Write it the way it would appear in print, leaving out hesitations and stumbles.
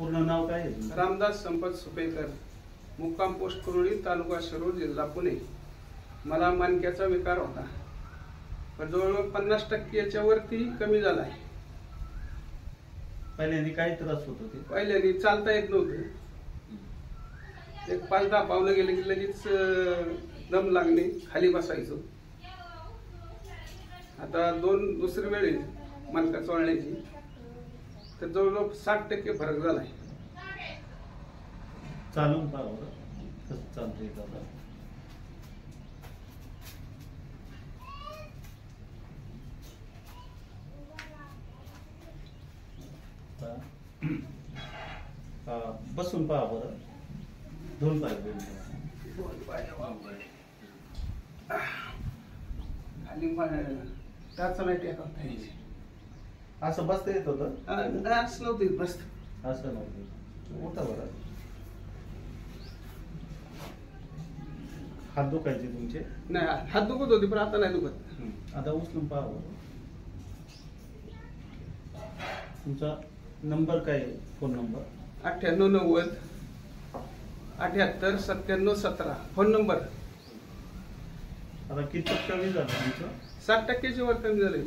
पूर्ण नाव काय आहे तुमचं? रामदास संपत सुपेकर, मुक्काम पोस्ट कुरुळी, तालुका शिरूर, जिल्हा पुणे. मला मणक्याचा विकार होता, पण जवळजवळ 50% वरती कमी झाला आहे. पहिल्यांदा काय त्रास होत होते? पहिल्याने चालता येत नव्हतं. एक 5-10 पावलं गेले की लगेच दम लागणे, खाली बसायचो. आता दुसरी वेळ आहे मणका चोळण्याची, तर जवळजवळ 60% फरक झालाय. चालून पहा बरं कसं चालतंय आता. बसून पहा बरं. दोन पाय खाली टाचा नाही टेकवता यायची. असं बसता येत होतं? असं नव्हतं बसत. असं नव्हतं. उठा बरं. हात दुखायचे तुमचे? नाही, हात दुखत होते पण आता नाही दुखत. आता उचलून पहा बरं. तुमचा नंबर काय आहे? Phone number? 9890 78 97 17 phone number. आता किती कमी झालं तुमचं? 60% वर कमी झाले.